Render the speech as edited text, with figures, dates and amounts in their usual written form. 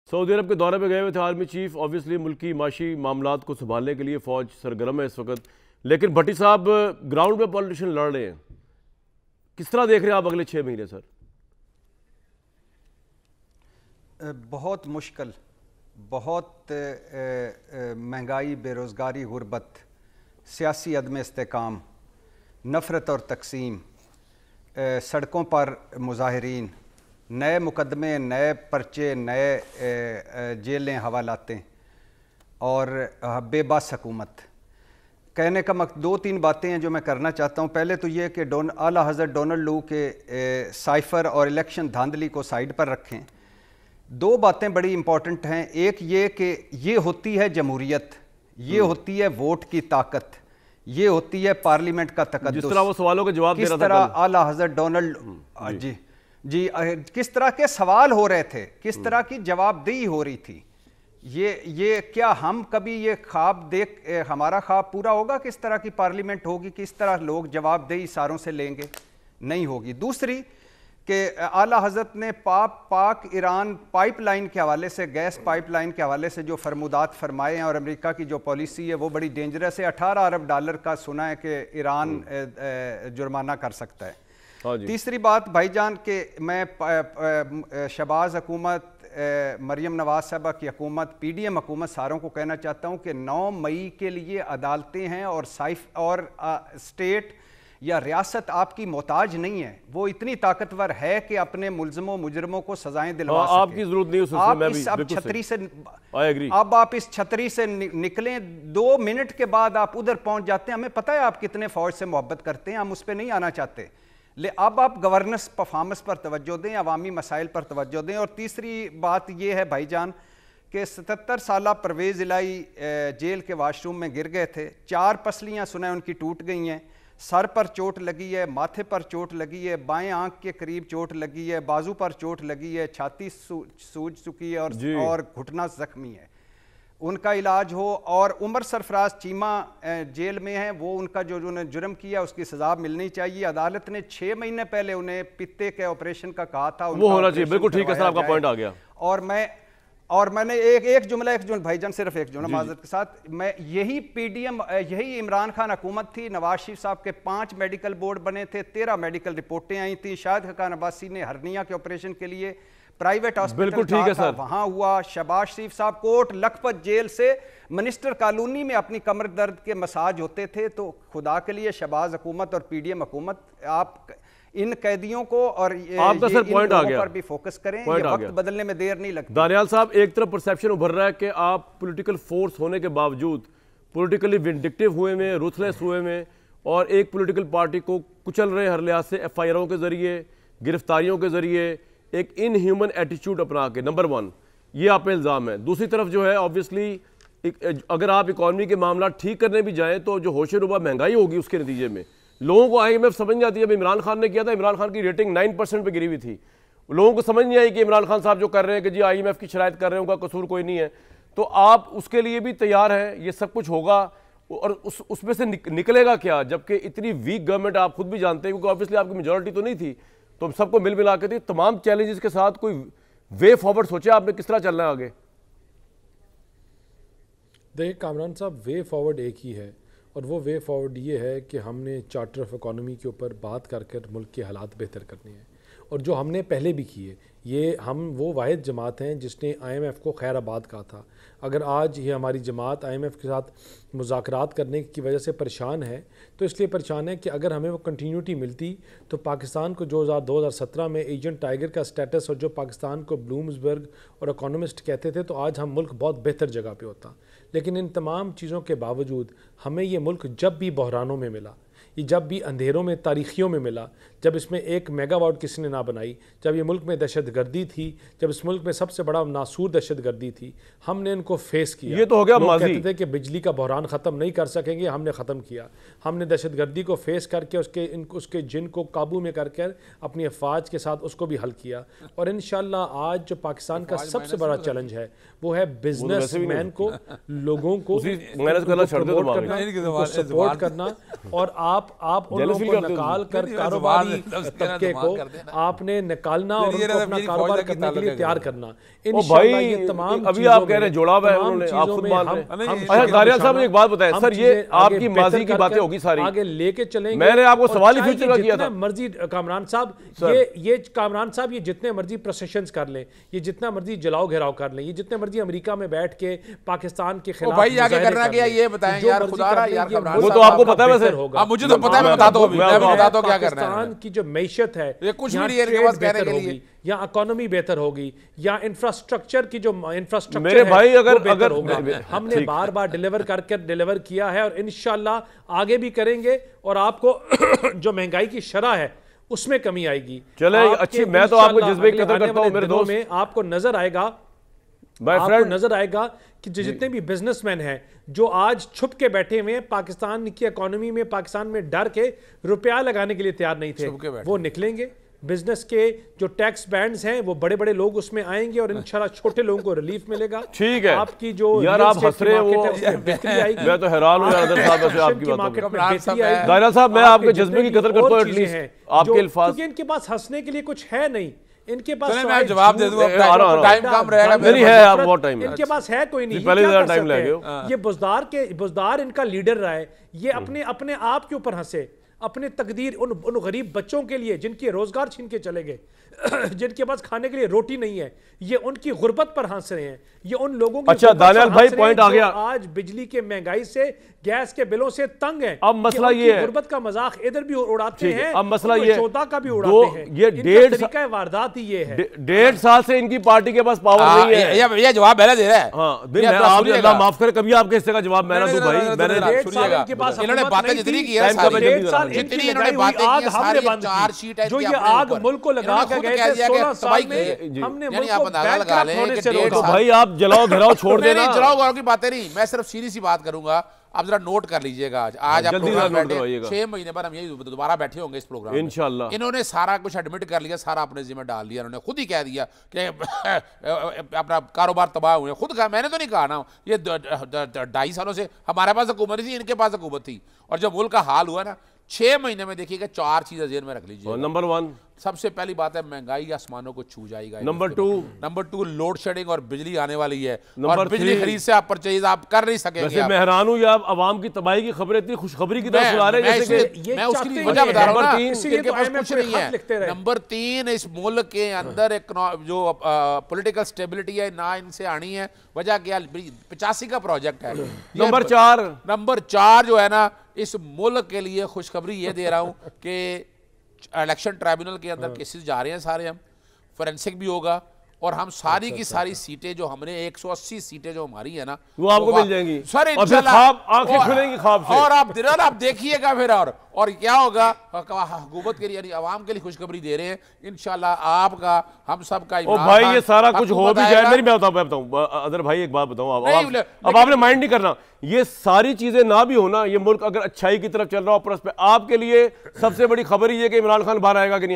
Saudi अरब के दौरे पे गए हुए थे आर्मी चीफ। ऑब्वियसली मुल्की माशी मामलात को संभालने के लिए फ़ौज सरगर्म है इस वक्त, लेकिन भट्टी साहब ग्राउंड पे पॉलिटिशियन लड़ रहे हैं। किस तरह देख रहे हैं आप अगले 6 महीने सर? बहुत मुश्किल, बहुत महंगाई, बेरोज़गारी, गुर्बत, सियासी अदम इस्तेकाम, नफ़रत और तकसीम, सड़कों पर मुजाहिरीन, नए मुकदमे, नए पर्चे, नए जेलें, हवालातें और बेबस हुकूमत। कहने का मकसद 2-3 बातें हैं जो मैं करना चाहता हूँ। पहले तो ये कि आला हज़रत डोनाल्ड लू के साइफ़र और इलेक्शन धांधली को साइड पर रखें। 2 बातें बड़ी इंपॉर्टेंट हैं। एक ये कि ये होती है जमहूरियत, ये होती है वोट की ताकत, ये होती है पार्लियामेंट का तकद्दुस। जिस तरह वो सवालों का जवाब दे रहा था, किस तरह आला हज़रत डोनाल्ड जी किस तरह के सवाल हो रहे थे, किस तरह की जवाबदेही हो रही थी। ये क्या हम कभी ये ख्वाब देख हमारा ख्वाब पूरा होगा? किस तरह की पार्लियामेंट होगी, किस तरह लोग जवाबदेही सारों से लेंगे? नहीं होगी। दूसरी कि आला हज़रत ने पाक ईरान पाइपलाइन के हवाले से, गैस पाइपलाइन के हवाले से जो फरमुदात फरमाए हैं और अमेरिका की जो पॉलिसी है वो बड़ी डेंजरस है। 18 अरब डॉलर का सुना है कि ईरान जुर्माना कर सकता है। तीसरी बात भाईजान के मैं शहबाज हुकूमत, मरियम नवाज साहबा की हुकूमत, PDM हुकूमत सारों को कहना चाहता हूँ कि 9 मई के लिए अदालतें हैं और स्टेट या रियासत आपकी मोहताज नहीं है। वो इतनी ताकतवर है कि अपने मुल्ज़िमों मुजरमों को सजाएं दिलवा सके। आपकी जरूरत नहीं है। आप इस अब छतरी से अब आप इस छतरी से निकलें, 2 मिनट के बाद आप उधर पहुंच जाते हैं। हमें पता है आप कितने फौज से मोहब्बत करते हैं, हम उस पर नहीं आना चाहते। अब आप गवर्नेंस परफॉर्मेंस पर तवज्जो दें, अवामी मसाइल पर तवज्जो दें। और तीसरी बात यह है भाईजान कि 77 साला परवेज़ इलाही जेल के वाशरूम में गिर गए थे। 4 पसलियाँ सुना उनकी टूट गई हैं, सर पर चोट लगी है, माथे पर चोट लगी है, बाएं आंख के करीब चोट लगी है, बाजू पर चोट लगी है, छाती सूज चुकी है और घुटना जख्मी है। उनका इलाज हो। और उमर सरफराज चीमा जेल में है, वो उनका जो उन्होंने जुर्म किया उसकी सजा मिलनी चाहिए। अदालत ने 6 महीने पहले उन्हें पित्ते के ऑपरेशन का कहा था, वो होना चाहिए। बिल्कुल ठीक है सर, आपका पॉइंट आ गया। और मैंने एक जुमला भाईजान, सिर्फ एक जुमला माजरत के साथ, मैं यही PDM, यही इमरान खान हुकूमत थी। नवाज शरीफ साहब के 5 मेडिकल बोर्ड बने थे, 13 मेडिकल रिपोर्टें आई थी। शाहिद खान अब्बासी ने हरनिया के ऑपरेशन के लिए प्राइवेट हॉस्पिटल था, वहां हुआ। शहबाज शरीफ साहब कोट लखपत जेल से मिनिस्टर कॉलोनी में अपनी कमर दर्द के मसाज होते थे। तो खुदा के लिए शहबाज हुकूमत और PDM हुकूमत, आप इन कैदियों को और आपका सर पॉइंट आ गया पर भी फोकस करें। ये वक्त बदलने में देर नहीं लगती। दानियाल साहब, एक तरफ परसेप्शन उभर रहा है कि आप पॉलिटिकल फोर्स होने के बावजूद पॉलिटिकली विंडिक्टिव हुए में, रूथलेस हुए में, और एक पॉलिटिकल पार्टी को कुचल रहे हर लिहाज से, FIR के जरिए, गिरफ्तारियों के जरिए, एक इनह्यूमन एटीट्यूड अपना के। नंबर 1 ये आप पे इल्ज़ाम है। दूसरी तरफ जो है ऑब्वियसली अगर आप इकॉनमी के मामला ठीक करने भी जाएं तो जो होशरुबा महंगाई होगी उसके नतीजे में लोगों को IMF समझ नहीं आती है। इमरान खान ने किया था, इमरान खान की रेटिंग 9% पे गिरी हुई थी। लोगों को समझ नहीं आई कि इमरान खान साहब जो कर रहे हैं कि जी IMF की शरायत कर रहे हैं, उनका कसूर कोई नहीं है। तो आप उसके लिए भी तैयार हैं, ये सब कुछ होगा और उसमें से निकलेगा क्या? जबकि इतनी वीक गवर्नमेंट आप खुद भी जानते हैं, क्योंकि ऑब्वियसली आपकी मेजोरिटी तो नहीं थी, तो हम सबको मिल मिला के थी। तमाम चैलेंजेस के साथ कोई वे फॉरवर्ड सोचा आपने, किस तरह चलना है आगे? देखिए कामरान साहब, वे फॉरवर्ड एक ही है, और वो वे फॉरवर्ड ये है कि हमने चार्टर ऑफ इकोनॉमी के ऊपर बात कर मुल्क के हालात बेहतर करने हैं, और जो हमने पहले भी किए। ये हम वो वाहिद जमात हैं जिसने IMF को खैराबाद कहा था। अगर आज ये हमारी जमात IMF के साथ मुज़ाकरात करने की वजह से परेशान है, तो इसलिए परेशान है कि अगर हमें वो कंटिन्यूटी मिलती तो पाकिस्तान को 2017 में एजेंट टाइगर का स्टेटस, और जो पाकिस्तान को ब्लूम्सबर्ग और इकोनॉमिस्ट कहते थे, तो आज हम मुल्क बहुत बेहतर जगह पे होता। लेकिन इन तमाम चीज़ों के बावजूद हमें ये मुल्क जब भी बहरानों में मिला, ये जब भी अंधेरों में, तारीखियों में मिला, जब इसमें 1 मेगावाट किसी ने ना बनाई, जब ये मुल्क में दहशतगर्दी थी, जब इस मुल्क में सबसे बड़ा नासूर दहशतगर्दी थी, हमने इनको फेस किया। ये तो हो गया लोग कहते थे कि बिजली का बहरान ख़त्म नहीं कर सकेंगे, हमने ख़त्म किया। हमने दहशतगर्दी को फेस करके उसके जिन को काबू में करके अपनी अफवाज के साथ उसको भी हल किया। और इंशाअल्लाह आज जो पाकिस्तान का सबसे बड़ा चैलेंज है वो है बिजनेसमैन को, लोगों को सपोर्ट करना, और आप आप उन लोगों को निकाल कर कारोबारी तबके को आपने निकालना और उनको अपना कारोबार करने के लिए तैयार करना। इंशाअल्लाह ये तमाम अभी आप कह रहे हैं जोड़ावा है उन्होंने, आप खुद मान रहे हैं। अच्छा दानियाल साहब एक बात बताएं सर, ये आपकी माजी की बातें होगी सारी, आगे लेके चलेंगे। मैंने आपको सवाल ही फ्यूचर का किया था। मर्जी कामरान साहब, ये कामरान साहब ये जितने मर्जी प्रोसेशंस कर लें, ये जितना मर्जी जलाओ घेराव कर लें, ये जितने मर्जी अमेरिका में बैठ के पाकिस्तान के खिलाफ भाई आगे करना क्या ये बताएं यार, खुदा रहा यार कामरान वो तो आपको पता है वैसे। मुझे तो पता है, मैं बताता हूं, मैं बताता हूं क्या करना है। पाकिस्तान की जो मैशत है ये कुछ भी नहीं है इनके पास कहने के लिए, या इकोनॉमी बेहतर होगी, या इंफ्रास्ट्रक्चर की जो इंफ्रास्ट्रक्चर मेरे भाई अगर हमने बार बार डिलीवर किया है और इंशाल्लाह आगे भी करेंगे, और आपको जो महंगाई की शरह है उसमें कमी आएगी। चले अच्छी, मैं तो आपको जज्बे की कदर करता हूं मेरे दोस्त। में आपको नजर आएगा कि जितने भी बिजनेसमैन हैं जो आज छुप के बैठे हुए हैं पाकिस्तान की इकोनॉमी में, पाकिस्तान में डर के रुपया लगाने के लिए तैयार नहीं थे, वो निकलेंगे। बिजनेस के जो टैक्स बैंड्स हैं वो बड़े बड़े लोग उसमें आएंगे और इंशाल्लाह छोटे लोगों को रिलीफ मिलेगा। ठीक है आपकी जो यार आप हंस रहे हैं वो मैं तो हैरान हूं यार साहब वैसे आपकी बातों में। दानियाल साहब मैं आपके जज्बे की कदर करता हूं, एटलीस्ट आपके अल्फाज, क्योंकि इनके पास हंसने के लिए कुछ है नहीं, इनके पास मैं जवाब दे दूं, टाइम कम रहेगा नहीं है, आप बहुत टाइम है इनके पास है कोई नहीं, पहले ज्यादा टाइम लगेगा। ये बुज़दार इनका लीडर रहा है, ये अपने आप के ऊपर हंसे, अपने तकदीर उन गरीब बच्चों के लिए जिनके रोजगार छीन के चले गए, जिनके पास खाने के लिए रोटी नहीं है, ये उनकी गुर्बत पर हंस रहे हैं, ये उन लोगों की। अच्छा दानियाल भाई पॉइंट आ गया, आज बिजली के महंगाई से, गैस के बिलों से तंग है। अब मसला ये है, गुर्बत का मजाक इधर भी उड़ाते हैं, अब मसला ये चौथा का भी उड़ाते हैं। ये तरीका वारदात ही ये है। 1.5 साल से इनकी पार्टी के पास पावर नहीं है। ये जवाब पहले दे रहा है। हाँ अल्लाह माफ करे, कभी आपके हिस्से का जवाब मैं ना दूं भाई। इन्होंने बातें जितनी की है, जितनी इन्होंने बातें की सारी चार्जशीट है, जो ये आग मुल्क को लगा के गए थे 16 साल में, हमने मुल्क को बैंकरप्ट होने से रोका। भाई आप जलाओ घराओ छोड़ देना, जलाओ घराओ की बातें नहीं, मैं सिर्फ सीधी सी बात करूंगा। आप जरा नोट कर लीजिएगा, आज आप 6 महीने बाद हम यही दोबारा बैठे होंगे इस प्रोग्राम में इंशाल्लाह। इन्होंने सारा कुछ एडमिट कर लिया, सारा अपने जिम्मे डाल दिया, इन्होंने खुद ही कह दिया कि अपना कारोबार तबाह हुए, खुद कहा, मैंने तो नहीं कहा ना। ये 2.5 सालों से हमारे पास हुकूमत थी, इनके पास हुकूमत थी, और जब मुल्क का हाल हुआ ना 6 महीने में देखिए 4 चीजें जेल में रख लीजिए। नंबर 1 सबसे पहली बात है महंगाई आसमानों को छू जाएगा। नंबर 2 लोड शेडिंग और बिजली आने वाली है, और बिजली खरीद से आप परचेज आप कर नहीं सकेंगे। वैसे मैं हैरान हूं, आप आवाम की तबाही की खबरें इतनी खुशखबरी की तरह सुना रहे हैं जैसे कि मैं उसकी वजह बता रहा हूं ना, इनके पास कुछ नहीं है। नंबर 3 इस मुल्क के अंदर एक जो पॉलिटिकल स्टेबिलिटी है ना, इनसे आनी है। वजह क्या, 85 का प्रोजेक्ट है। नंबर 4 जो है ना, इस मुल्क के लिए खुशखबरी ये दे रहा हूं कि इलेक्शन ट्राइब्यूनल के अंदर केसेस जा रहे हैं सारे, हम फोरेंसिक भी होगा, और हम सारी की सारी सीटें जो हमने 180 सीटें जो हमारी है ना, वो आपको मिल जाएंगी सर इंशाल्लाह। आंखें खुलेंगी ख्वाब से, और आप देखिएगा फिर, और क्या होगा, हुकूमत के लिए यानी आवाम के लिए खुशखबरी दे रहे हैं इंशाल्लाह। आपका हम सब का भाई ये सारा कुछ हो भी जाए, मेरी मैं बताऊं अदर भाई एक बात बताऊं, अब आपने माइंड नहीं करना, ये सारी चीजें ना भी होना, ये मुल्क अगर अच्छाई की तरफ चल रहा हो, पर आपके लिए सबसे बड़ी खबर ये है कि इमरान खान बाहर आएगा कि नहीं।